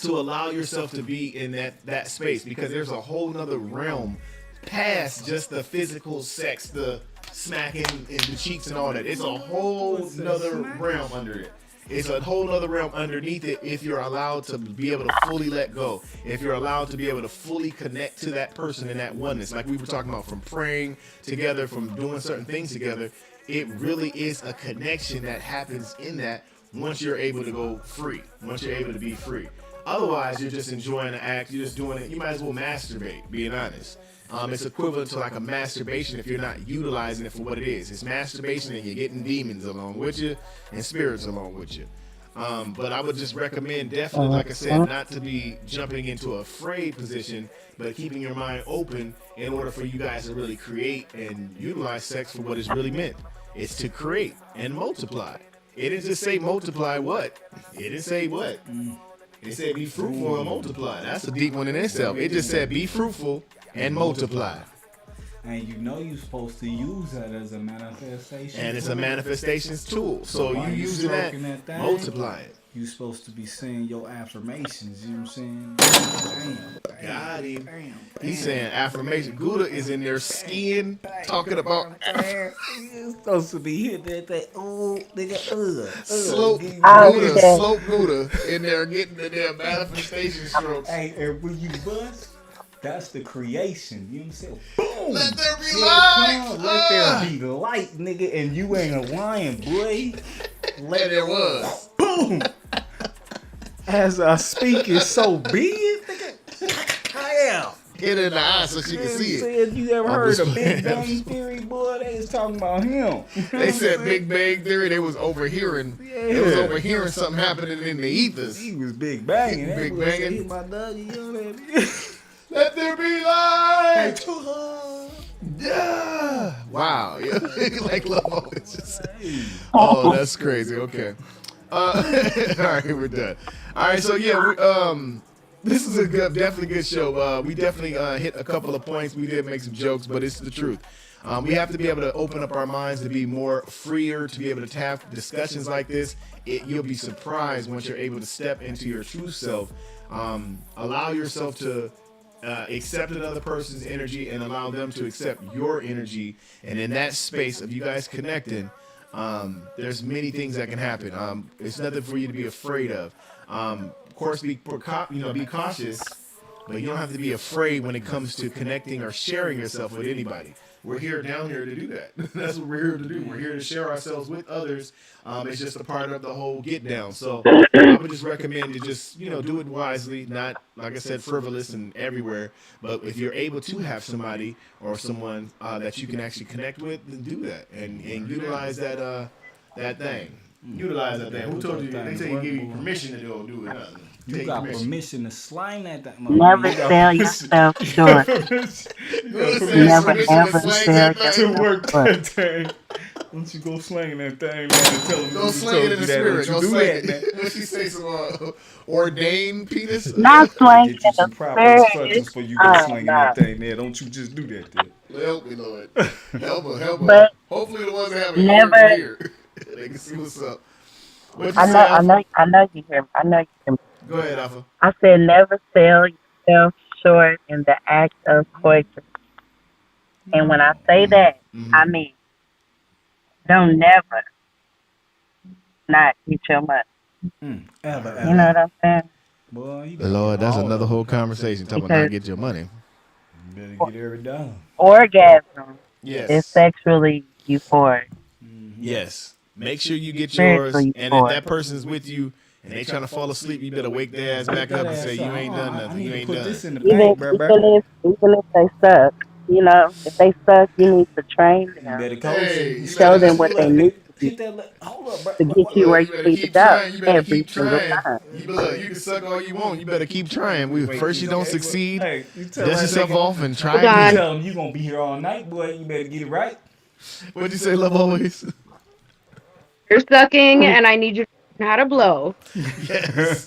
To allow yourself to be in that space, because there's a whole nother realm past just the physical sex, the smacking in the cheeks and all that. It's a whole nother realm under it. It's a whole nother realm underneath it if you're allowed to be able to fully let go. If you're allowed to be able to fully connect to that person in that oneness. Like we were talking about, from praying together, from doing certain things together, it really is a connection that happens in that once you're able to go free, once you're able to be free. Otherwise, you're just enjoying the act. You're just doing it. You might as well masturbate, being honest. It's equivalent to like a masturbation if you're not utilizing it for what it is. It's masturbation and you're getting demons along with you and spirits along with you. But I would just recommend definitely, like I said, not to be jumping into a afraid position, but keeping your mind open in order for you guys to really create and utilize sex for what it's really meant. It's to create and multiply. It didn't just say multiply what? It didn't say what? It said be fruitful and multiply. That's a deep one in itself. It just said be fruitful and multiply. And you know you're supposed to use that as a manifestation. And it's a manifestations tool. So you using that, multiplying. You're supposed to be saying your affirmations, you know what I'm saying? Damn. Got him. Damn. He's saying affirmation. Gouda is in there skiing, talking about You're supposed to be hitting that, oh, nigga, slope Oh, Gouda, okay. slope Gouda in there getting the damn manifestation strokes. Hey, and when you bust, That's the creation. You know what I'm saying? Boom. Let there be Here it light. come. Let there be light, nigga. And you ain't a lion, boy. And there was. Boom. As I speak, it's so big, nigga. I am. Hit her in the eye so she can see it. Said you ever I'm heard just of playing. Big Bang Theory, boy? They was talking about him. They said Big Bang Theory. They was overhearing. They was overhearing something happening in the ethers. He was big banging. Big That boy banging. said, "Hit my dog, you know that." Let there be light. To her. Yeah. Wow. Yeah. Like Love always just said. Oh, that's crazy. Okay. All right, we're done. All right, so yeah, this is a definitely good show. We definitely hit a couple of points. We did make some jokes, but it's the truth. We have to be able to open up our minds to be more freer, to be able to have discussions like this. You'll be surprised once you're able to step into your true self. Allow yourself to accept another person's energy and allow them to accept your energy. And in that space of you guys connecting, there's many things that can happen. It's nothing for you to be afraid of. Of course, be cautious, but you don't have to be afraid when it comes to connecting or sharing yourself with anybody. We're down here to do that. That's what we're here to do. We're here to share ourselves with others. It's just a part of the whole get down. So I would just recommend to just, do it wisely, not, like I said, frivolous and everywhere. But if you're able to have somebody or someone that you can actually connect with, then do that and utilize that thing. Utilize that thing. Who told you? They say you give you permission to go do it. You got permission to slang at that Never sell yourself short. Never ever sell yourself work short. that thing. Don't you go slanging that thing, man, and tell them Go slang it in the spirit. Go slang it. What she say? Some ordained penis? Not slang in Get you some the proper spirit. instructions for you go slanging that thing there. Don't you just do that there. Help me, Lord. Help her. But hopefully the ones that have it never- here. They can see what's up. What'd you I say, know Alpha? you hear me. I know you hear me. Go ahead, Alpha. I said never sell yourself short in the act of coitus. And when I say that, I mean, don't never not get your money. Ever. You know what I'm saying? Boy, you better Lord, get that's all another of whole it. conversation talking about Because- not get your money. You better get every done. Orgasm Yes. is sexually euphoric. Yes. Make sure you get Spiritually yours. And if euphoric. that person's with you and they trying to fall asleep, you better wake their ass back up and say, you ain't done I nothing. need You to ain't put done. this in the Even, bank, bro. even if they suck, if they suck, you need to train You them. better coach Hey, it. you Show better- them what they need Hit that. Hold up, bro. to get you where you better need to keep go trying. You better every keep single trying. time. You can suck all you want. You better keep trying. First you don't okay, succeed. Hey, you tell Dust that yourself nigga- off and try Hold on. again. Tell him you gonna be here all night, boy. You better get it right. What'd you say, Love Always? You're sucking, and I need you to learn how to blow. Yes.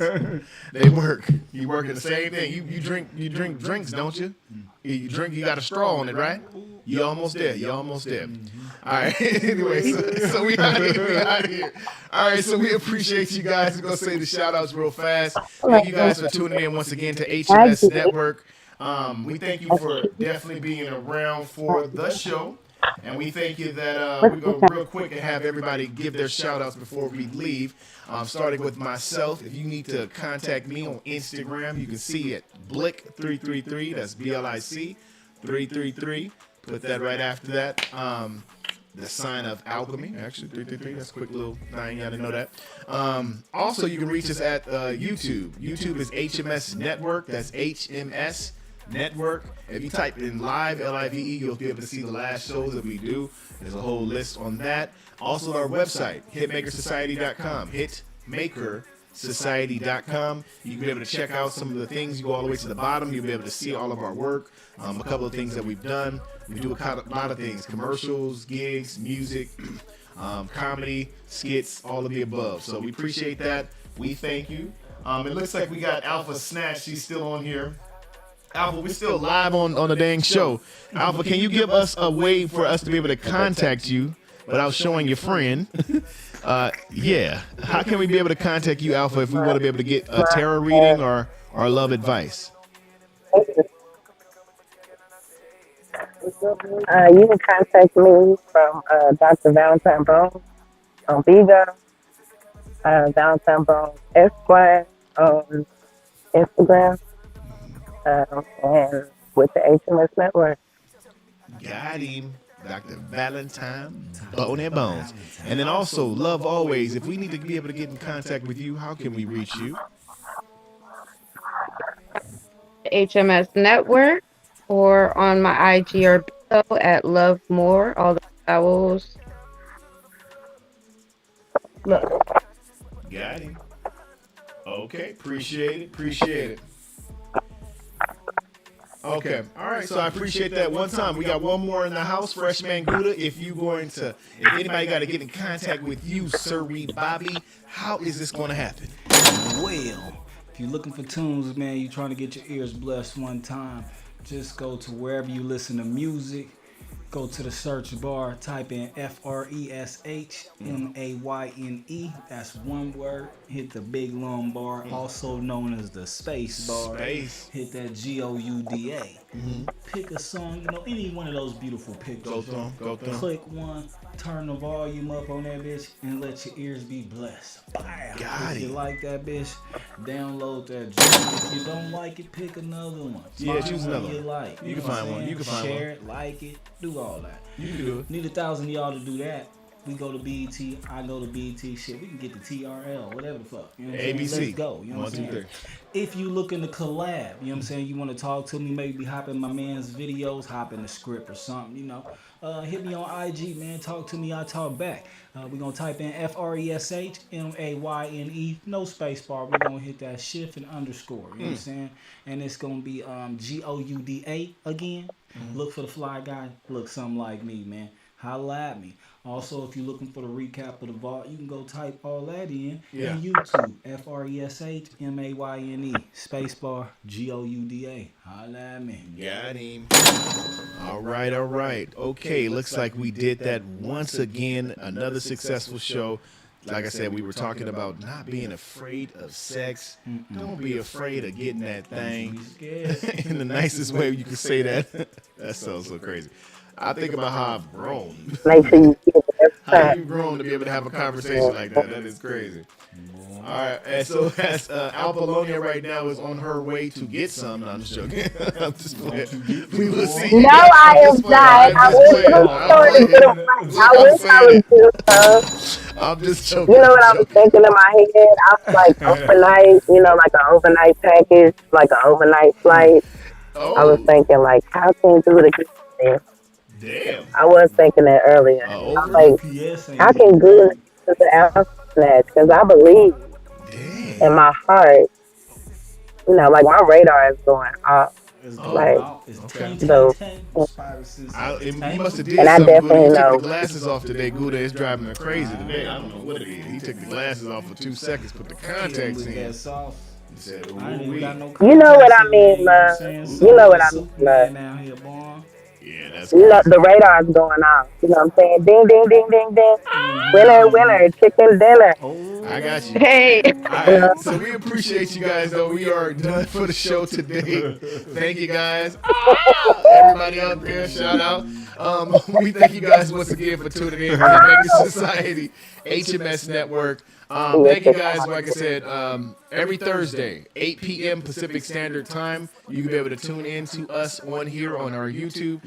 They work. You working the same thing. You drink drinks, don't you? You drink, you got a straw on it, right? You almost there. All right. Anyway, so we out here. All right, so we appreciate you guys. We're gonna say the shout outs real fast. Thank you guys for tuning in once again to HMS Network. We thank you for definitely being around for the show. And we thank you that we go real quick and have everybody give their shout outs before we leave. Starting with myself. If you need to contact me on Instagram, you can see it Blick333. That's BLIC 333. Put that right after that. The sign of alchemy. Actually, 333. That's a quick little thing. You got to know that. Also, you can reach us at YouTube. YouTube is HMS Network. That's HMS Network. If you type in live, LIVE, you'll be able to see the last shows that we do. There's a whole list on that. Also, our website, hitmakersociety.com. Hitmakersociety.com. You can be able to check out some of the things. You go all the way to the bottom. You'll be able to see all of our work. A couple of things that we've done. We do a lot of things: commercials, gigs, music, comedy, skits, all of the above. So we appreciate that. We thank you. It looks like we got Alpha Snatch. She's still on here. Alpha, we're still live on the dang show. Alpha, can you give us a way for us to be able to contact you without showing your friend? Yeah. How can we be able to contact you, Alpha, if we want to be able to get a tarot reading or love advice? You can contact me from Dr. Valentine Bones on Vigo, Valentine Bones Esquire on Instagram, and with the HMS Network. Got him. Dr. Valentine, Bone and Bones. And then also, Love Always. If we need to be able to get in contact with you, how can we reach you? HMS Network or on my IG or bio at Love More, all the vowels. Look. Got him. Okay, appreciate it. Appreciate it. Okay, all right. So I appreciate that. One time, we got one more in the house, Freshman Gouda. If anybody got to get in contact with you, Sir Reed Bobby, how is this going to happen? Well, if you're looking for tunes, man, you trying to get your ears blessed one time, just go to wherever you listen to music. Go to the search bar, type in FRESHMAYNE. That's one word. Hit the big long bar, also known as the space bar. Space. Hit that GOUDA. Pick a song, any one of those beautiful pictures. Go through. Click one, turn the volume up on that bitch, and let your ears be blessed. Bam. Got If you it. like that bitch, download that joint. If you don't like it, pick another one. Yeah, Find choose one another you one. like. You can know what find I'm one. You saying? can find Share one. it, like it, do all that. You can do it. Need 1,000 of y'all to do that. We go to BET, I go to BET, shit, we can get the TRL, whatever the fuck. You know what I'm saying? ABC. Let's go. You know what I'm 1, 2, saying? If you looking to collab, you know what I'm saying? You want to talk to me, maybe hop in my man's videos, hop in the script or something, hit me on IG, man. Talk to me, I talk back. We're going to type in FRESHMAYNE, no space bar. We're going to hit that shift and underscore, you know what I'm saying? And it's going to be GOUDA again. Look for the fly guy, look something like me, man. Holla at me. Also, if you're looking for the recap of the vault, you can go type all that in on YouTube. FRESHMAYNE, spacebar, GOUDA. Holla at me. Got him. All right. Okay, looks like we did that once again. Another successful show. Like I said, we were talking about not being afraid of sex. Don't be afraid of getting that thing. In the nicest way you can say that. That sounds so crazy. I think about how I've grown. Make sure you get it every How time. you've grown to be able to have a conversation like that. That is crazy. All right. And so as Apollonia right now is on her way to get some. No, I'm just joking. I'm just playing. We will see. No, I am not. I wish I was going to get them right. I wish I was good, I'm just joking. You know what I was thinking in my head? I was like overnight, like an overnight package, like an overnight flight. I was thinking like, how can you do it again? Damn. I was thinking that earlier. I was like, how can good to the ounce snatch? Because I believe in my heart, like my radar is going off. Like, so, He must have did and I something good. definitely He took know. the glasses off today. Gouda is driving me crazy today. I don't know what it is. He took the glasses off for 2 seconds, put the contacts in. He said, You know what I mean, love. You know what I mean, love. Yeah, that's The radar's going off. You know what I'm saying? Ding, ding, ding, ding, ding. Winner, chicken dinner. I got you. Hey. All right, so we appreciate you guys, though. We are done for the show today. Thank you, guys. Everybody out there, shout out. We thank you guys once again for tuning in to the Making Society HMS Network. Thank you guys. Like I said, every Thursday, 8 p.m. Pacific Standard Time, you can be able to tune in to us on here on our YouTube.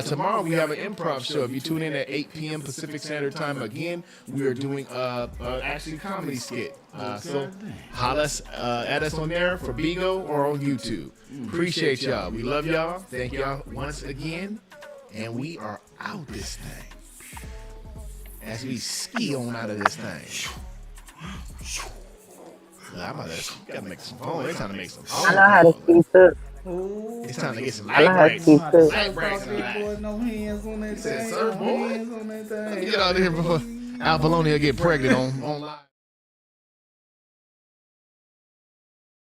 Tomorrow we have an improv show. If you tune in at 8 p.m. Pacific Standard Time, again, we are doing actually comedy skit. So holla at us on there for Bigo or on YouTube. Appreciate y'all. We love y'all. Thank y'all once again. And we are out this thing. As we ski on out of this thing. I'm about to gotta make some phone. It's time to make some phone. I know how to ski too. It's time to get some I know light how to breaks. ski too. Light breaks. No hands on that He said, thing. "Sir, No boy." hands on that thing. Get out of here before Apollonia get pregnant on live.